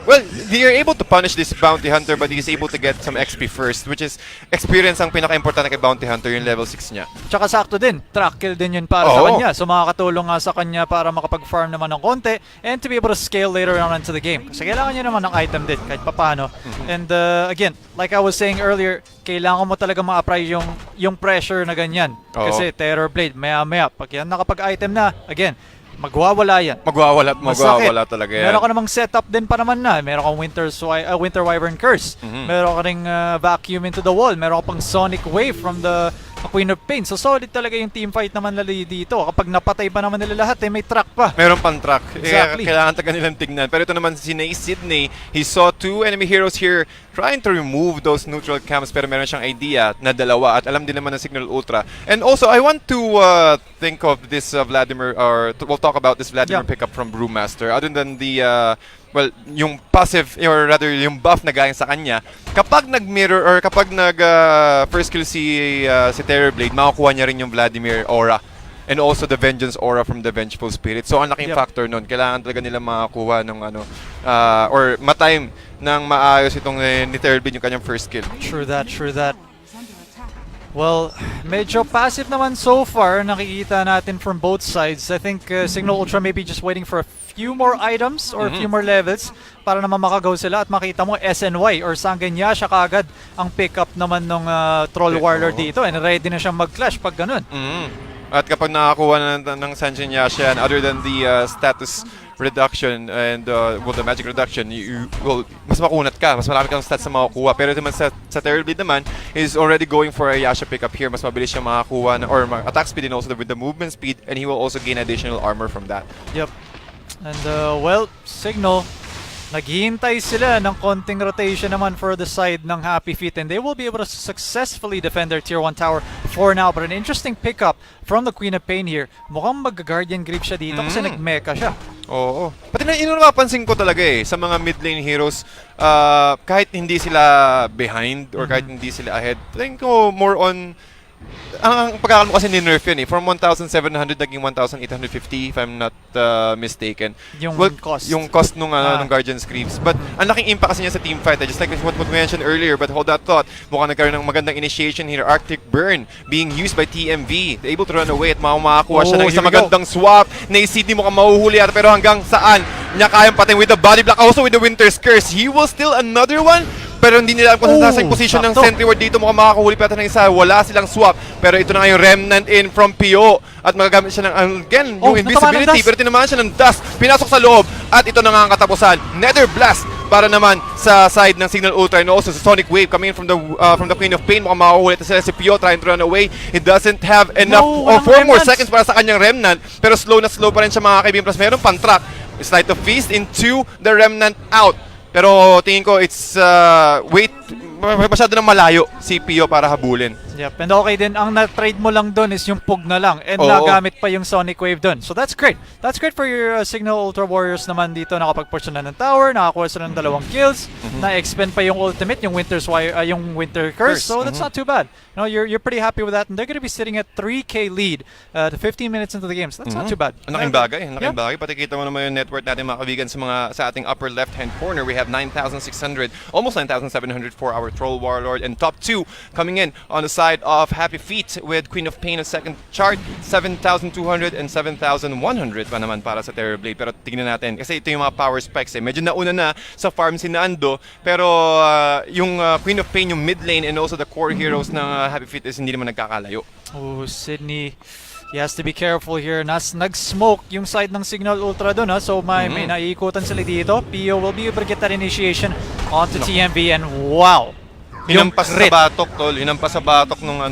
A: Well, they are able to punish this bounty hunter but he's able to get some XP first, which is experience ang pinaka-importante kay bounty hunter, yung level 6 niya.
B: Tsaka sakto din, track kill din yun para sa kanya. So makakatulong nga sa kanya para makapag-farm naman ng konti and to be able to scale later on into the game. Kasi kailangan niya naman ng item din kahit papano. And again, like I was saying earlier, kailangan mo talaga ma-apply yung pressure na ganyan. Kasi Terror Blade, maya-maya, pag yan nakapag-item na, again, magwawala yan.
A: Magwawala talaga yan.
B: Meron ka namang setup din pa naman na. Meron kang Winter Wyvern Curse. Meron ka ring Vacuum into the Wall. Meron ka pang Sonic Wave from the Queen of Pain. So solid talaga yung team fight naman lali dito. Kapag napatay pa naman nila lahat, may track pa.
A: Meron pang track.
B: Exactly.
A: Kailangan taga nilang tignan. Pero ito naman si Sydney, he saw two enemy heroes here trying to remove those neutral camps, pero meron siyang idea na dalawa at alam din naman ng Cignal Ultra. And also, I want to think of this Vladimir, or we'll talk about this Vladimir pickup from Brewmaster. Other than the well, yung passive, or rather yung buff na galing sa kanya, kapag nag-mirror or kapag nag-first kill si Terror Blade, makukuha niya rin yung Vladimir aura and also the Vengeance aura from the Vengeful Spirit. So ang laking factor nun, kailangan talaga nila makakuha ng or matime ng maayos itong ni Terror Blade yung kanyang first kill.
B: True that. Well, medyo passive naman so far, nakikita natin from both sides. I think Cignal Ultra may be just waiting for a few more items or a few more levels para naman makagaw sila at makita mo SNY or Sanggenya siya kagad ang pick up naman ng Troll Warlord dito and ready na siyang mag-clash pag ganun.
A: At kapag nakakuha ng Sanggenya siya, other than the status reduction and well, the magic reduction, mas makunat ka, mas marami kang stats na makukuha. Pero naman sa Terror Blade naman, is already going for a Yasha pickup here. Mas mabilis siya makakuha or attack speed and also with the movement speed, and he will also gain additional armor from that.
B: Yep. And well, Cignal, naghihintay sila ng konting rotation naman for the side ng Happy Feet, and they will be able to successfully defend their tier 1 tower for now. But an interesting pickup from the Queen of Pain here. Mukhang mag-Guardian Grip siya dito kasi nag-mecha siya.
A: Oo. Pati napapansin ko talaga sa mga mid lane heroes, kahit hindi sila behind or kahit hindi sila ahead, tingin ko more on ang pagkakal mo kasi ni-nerf yun From 1,700 naging 1,850 if I'm not mistaken.
B: Yung cost.
A: Yung cost nung Guardian's Greaves. But ang laking impact kasi niya sa team fight. Just like what we mentioned earlier, but hold that thought. Mukhang nagkaroon ng magandang initiation here. Arctic Burn being used by TMV. They're able to run away at makakuha siya ng isang magandang swap. Na-CD mo kang mahuhuli pero hanggang saan niya kayang pating with the body block. Also with the Winter's Curse. He will steal another one. Pero hindi nila alam kung nasa yung position ng Sentry Ward dito. Mukhang makakahuli pa ng isa. Wala silang swap. Pero ito na nga yung Remnant in from Pio. At magagamit siya ng, again, yung invisibility. Pero tinamaan siya ng dust. Pinasok sa loob. At ito na nga ang katapusan. Nether Blast para naman sa side ng Cignal Ultra. And also sa Sonic Wave coming in from the Queen of Pain. Mukhang makakahuli ito sila. Si Pio trying to run away. He doesn't have enough or 4 more seconds para sa kanyang Remnant. Pero slow na slow pa rin siya mga kaibigan. Plus meron pang track. Sleight of Feast into the Remnant out. Pero tingin ko it's masyado nang malayo si Pio para habulin.
B: Yep, and okay din, ang na-trade mo lang doon is yung Pug na lang and nagamit pa yung Sonic Wave doon. So that's great. That's great for your Cignal Ultra Warriors naman dito. Nakapag-push na ng tower, nakakuha sila ng 2 kills, na-expend pa yung ultimate, yung Winter Curse. So that's not too bad. No, you're pretty happy with that, and they're gonna be sitting at 3K lead to 15 minutes into the game. So that's not too bad.
A: Ang laking bagay, bagay. Pati kita mo naman yung net worth natin mga kaibigan sa ating upper left-hand corner. We have 9,600, almost 9,700 for our Troll Warlord, and top 2 coming in on the side of Happy Feet with Queen of Pain on second chart, 7,200 and 7,100 pa naman para sa Terror Blade. Pero tingnan natin, kasi ito yung mga power spikes Medyo nauna na sa farm si Nando, pero yung Queen of Pain, yung mid lane, and also the core heroes ng Happy Feet is hindi naman nagkakalayo.
B: Oh, Sydney, he has to be careful here. Nag-smoke yung side ng Cignal Ultra doon so may naiikutan sila dito. Pio will be able to get that initiation onto TMV, and wow!
A: Hinampas sa batok, tol. Hinampas sa batok nung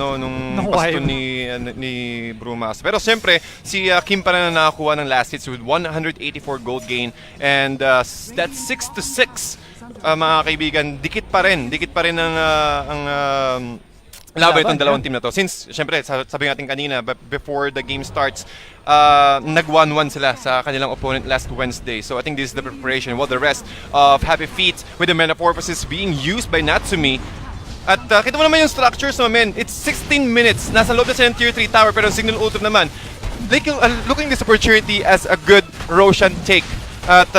A: pasto ni Brumas. Pero siyempre, si Kim pa na nakakuha ng last hits with 184 gold gain. And that's 6-6 mga kaibigan, dikit pa rin ang laban itong dalawang team na to. Since, syempre, sabi natin kanina, before the game starts, nag 1-1 sila sa kanilang opponent last Wednesday. So I think this is the preparation. While the rest of Happy Feet with the Metamorphosis being used by Natsumi. At kita mo naman yung structures no, men. It's 16 minutes. Nasa loob na sila ng Tier 3 tower, pero Cignal Ultra naman. Looking this opportunity as a good Roshan take. At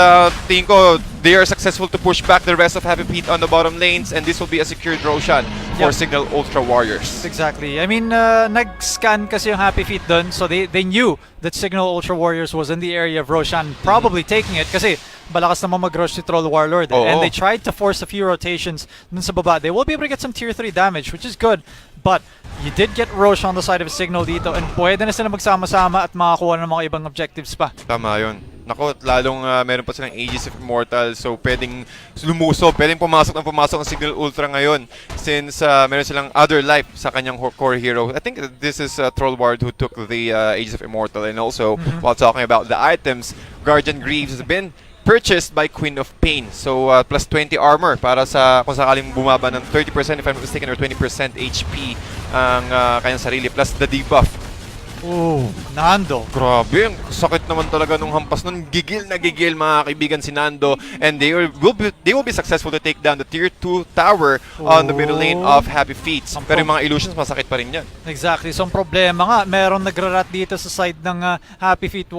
A: tingin ko, they are successful to push back the rest of Happy Feet on the bottom lanes, and this will be a secured Roshan for Cignal Ultra Warriors.
B: Exactly. I mean, nag-scan kasi yung Happy Feet dun, so they knew that Cignal Ultra Warriors was in the area of Roshan, probably taking it kasi balakas naman mag-rush si Troll Warlord. And they tried to force a few rotations dun sa baba. They will be able to get some Tier 3 damage, which is good. But you did get Rosh on the side of Cignal dito, and pwede na sila magsama-sama at makakuha ng mga ibang objectives pa.
A: Tama yun. Nako, lalong meron pa silang Aegis of Immortal, so pwedeng lumusob, pwedeng pumasok ang Cignal Ultra ngayon since meron silang other life sa kanyang core hero. I think this is Trollward who took the Aegis of Immortal, and also while talking about the items, Guardian Greaves has been purchased by Queen of Pain. So plus 20 armor para sa kung sakaling bumaba ng 30% if I'm not mistaken or 20% HP ang kanyang sarili plus the debuff.
B: Oh, Nando.
A: Grabe, ang sakit naman talaga nung hampas nun. Gigil na gigil mga kaibigan si Nando, and they will be successful to take down the Tier 2 tower on the middle lane of Happy Feet. Pero yung mga illusions masakit pa rin yan.
B: Exactly. So ang problema nga, meron nagrarat dito sa side ng Happy Feet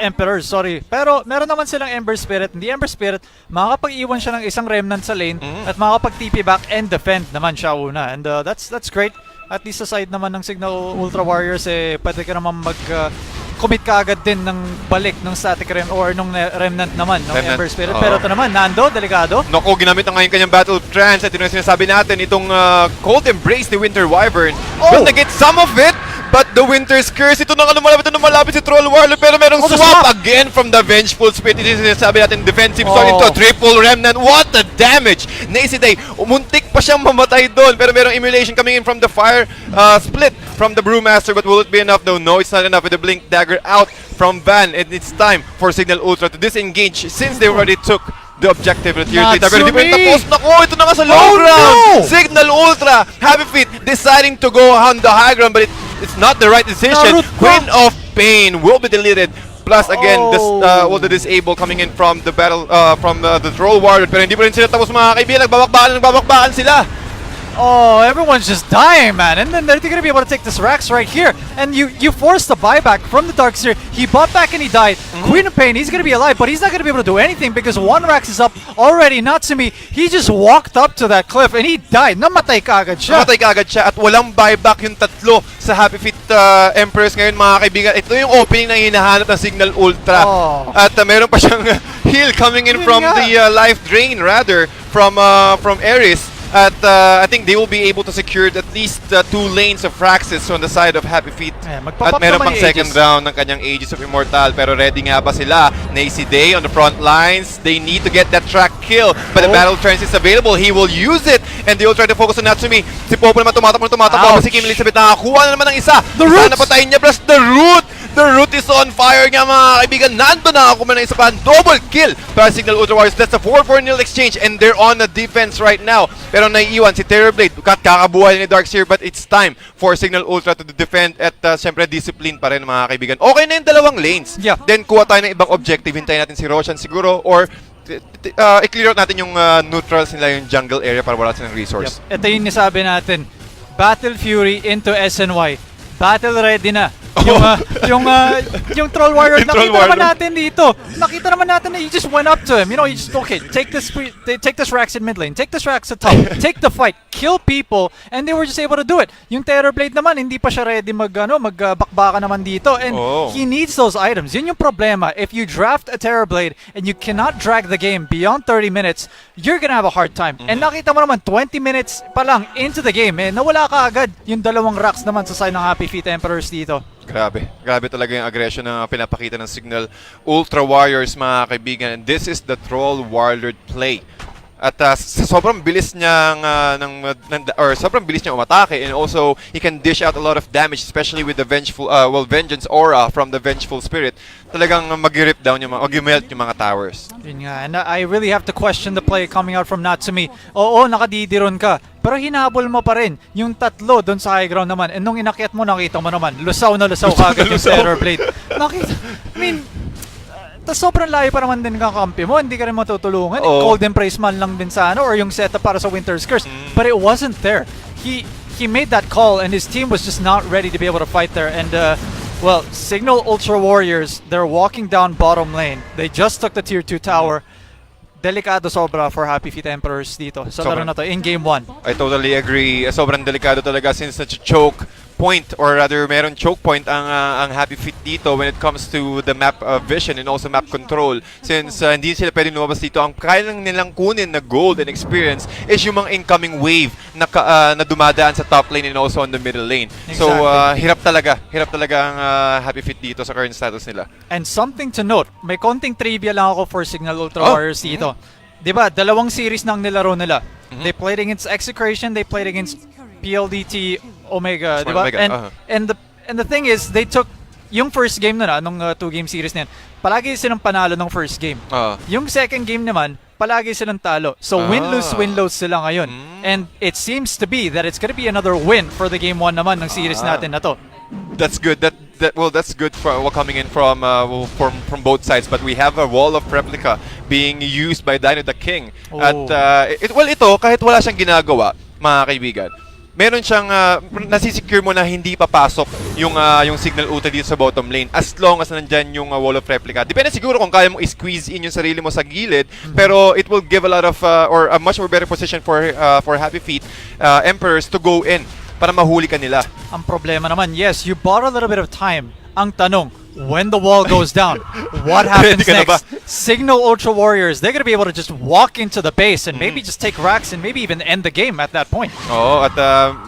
B: Emperors, sorry. Pero meron naman silang Ember Spirit. Hindi Ember Spirit, makakapag-iwan siya ng isang remnant sa lane at makakapag-TP back and defend naman siya una. And that's great. At least sa side naman ng Cignal Ultra Warriors, pwede ka naman commit ka agad din ng balik ng static or nung remnant naman ng Ember Spirit. Pero ito naman, Nando, delikado.
A: Naku, ginamit na ngayon kanyang Battle Trance at ito yung sinasabi natin, itong Cold Embrace ni Winter Wyvern. Will na get some of it, but the Winter's Curse, ito na nga lumalapit si Troll Warlord, pero merong swap again from the Vengeful Spirit. Ito yung sinasabi natin, defensive sword into a triple remnant. What the damage! Naisiday, umuntik pa siyang mamatay doon, pero merong emulation coming in from the fire split from the Brewmaster, but will it be enough? No, it's not enough with the Blink Dagger out from Van, and it's time for Cignal Ultra to disengage since they already took the objective with Tier 3. Pero di pa rin tapos. Naku, ito na nga sa low ground! No! Cignal Ultra, Happy Feet deciding to go on the high ground, but it's not the right decision. Queen of Pain will be deleted. Plus again, the disable coming in from the battle, from the Troll Warlord. Pero hindi pa rin sila tapos mga kaibigan. Nagbabakbakan sila.
B: Oh, everyone's just dying, man. And then they're going to be able to take this Rax right here. And you forced the buyback from the Darkseer. He bought back and he died. Queen of Pain, he's going to be alive, but he's not going to be able to do anything because one Rax is up already. Natsumi, he just walked up to that cliff and he died. Namatay kaagad siya. At
A: walang buyback yung tatlo sa Happy Feet Emperors ngayon, mga kaibigan. Ito yung opening na hinahanap ng Cignal Ultra. At meron pa siyang heal coming in from the life drain rather from Ares. At I think they will be able to secure at least 2 lanes of Fraxis on the side of Happy Feet. At meron pang second round ng kanyang Aegis of Immortal, pero ready nga ba sila? Nacy Day on the front lines, they need to get that track kill, but the Battle Trance is available. He will use it, and they will try to focus on Natsumi. Si Popo naman tumatakbo, si Kim Elizabeth nakakuha na naman ng isa. The root! Napatayin niya, plus the root! The root is on fire nga mga kaibigan. Nando nakakuha ng isa pa. Double kill para Cignal Ultra Warriors. That's a 4-4-0 exchange, and they're on the defense right now. Pero naiiwan si Terrorblade. Kakabuhay ni Darkseer, but it's time for Cignal Ultra to defend at siyempre discipline pa rin mga kaibigan. Okay na yung dalawang lanes. Then kuha tayo ng ibang objective. Hintayin natin si Roshan siguro or i-clear out natin yung neutrals nila, yung jungle area para wala silang resource.
B: Ito yung nasabi natin. Battle Fury into SNY. Battle ready na. Yung Troll Warrior, nakita naman natin dito. Nakita naman natin na he just went up to him. You know, he just, okay, take this Rax in mid lane, take this Rax at top, take the fight, kill people, and they were just able to do it. Yung Terrorblade naman, hindi pa siya ready magbakbaka naman dito, and he needs those items. Yun yung problema. If you draft a Terrorblade and you cannot drag the game beyond 30 minutes, you're gonna have a hard time. And nakita mo naman, 20 minutes pa lang into the game, nawala ka agad yung dalawang Rax naman sa side ng Happy Feet Emperors dito.
A: Grabe talaga yung aggression na pinapakita ng Cignal Ultra Warriors, mga kaibigan. And this is the Troll Warlord play. At sobrang bilis niyang or sobrang bilis niya umatake, and also he can dish out a lot of damage, especially with the vengeance aura from the vengeful spirit. Talagang mag-rip down mag-melt yung mga towers.
B: Yun nga, and I really have to question the play coming out from Natsumi. Oo, nakadidiron ka, pero hinabol mo pa rin yung tatlo doon sa high ground naman. And nung inakyat mo, nakita mo naman, lusaw na lusaw kagad yung Terror Blade. Nakita, I mean, tas sobrang layo pa naman din kakampi mo, hindi ka rin matutulungan. Golden Praise man lang din sana, or yung setup para sa Winter's Curse. But it wasn't there. He made that call, and his team was just not ready to be able to fight there. And well, Cignal Ultra Warriors, they're walking down bottom lane. They just took the tier 2 tower. Delikado sobra for Happy Feet Emperors dito sa laro na to in game 1.
A: I totally agree. Sobrang delikado talaga since choke point, or rather meron choke point ang Happy Feet dito when it comes to the map vision and also map control. Since hindi sila pwedeng lumabas dito, ang kaya lang nilang kunin na gold and experience is yung mga incoming wave na dumadaan sa top lane and also on the middle lane. Exactly. So hirap talaga ang Happy Feet dito sa current status nila.
B: And something to note, may konting trivia lang ako for Cignal Ultra Warriors dito. Diba, dalawang series nang nilaro nila. They played against Execration, they played against PLDT Omega, diba? And the thing is, they took yung first game na nung 2-game series na yan, palagi silang panalo ng first game. Yung second game naman, palagi silang talo. So win-lose sila ngayon. And it seems to be that it's gonna be another win for the game 1 naman ng series natin na to.
A: That's good. That's good for coming in from both sides. But we have a wall of replica being used by Dino the King. At ito kahit wala siyang ginagawa, mga kaibigan, meron siyang nasisecure mo na hindi papasok yung Cignal Ultra dito sa bottom lane as long as nandyan yung wall of replica. Depende siguro kung kaya mong i-squeeze in yung sarili mo sa gilid, pero it will give a lot of or a much more better position for Happy Feet Emperors to go in para mahuli ka nila.
B: Ang problema naman, yes, you bought a little bit of time. Ang tanong, when the wall goes down, what happens next? Cignal Ultra Warriors, they're gonna be able to just walk into the base and maybe just take racks and maybe even end the game at that point.
A: At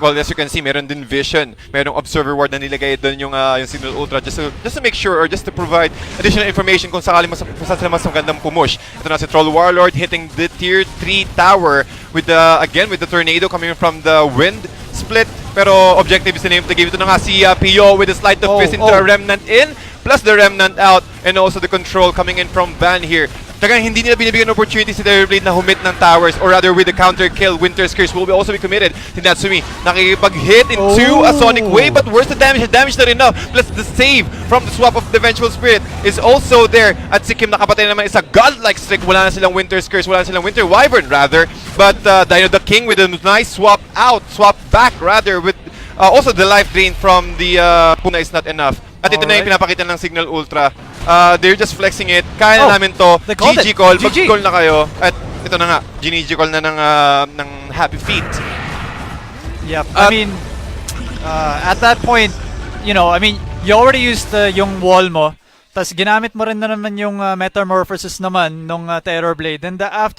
A: well, as you can see, meron din vision, merong observer ward na nilagay doon yung Cignal Ultra just to make sure, or just to provide additional information kung saan sila mas magandang pumush. Ito na si Troll Warlord hitting the tier 3 tower with again with the tornado coming from the wind split, pero objective is the name of the game. Ito na nga si Pio with a sleight of fist into a Remnant in, plus the Remnant out, and also the control coming in from Van here. Talagang hindi nila binibigyan ng opportunity si Terrorblade na humit ng towers, or rather with the counter kill. Winter's Curse will also be committed. Si Natsumi nakikipag-hit into a Sonic Wave, but where's the damage? The damage not enough. Plus the save from the swap of the Vengeful Spirit is also there. At si Kim nakapatay naman isa godlike streak. Wala na silang Winter's Curse, wala na silang Winter Wyvern rather. But Dino the King with a nice swap back rather, with also the life drain from the Puna is not enough. At ito na yung pinapakita ng Cignal Ultra. They're just flexing it. Kaya na namin to. GG call. Mag-call na kayo. At ito na nga. GG call na ng Happy Feet.
B: Yep. I mean, at that point, you know, I mean, you already used yung wall mo. Tapos ginamit mo rin na naman yung Metamorphosis naman nung Terror Blade. And after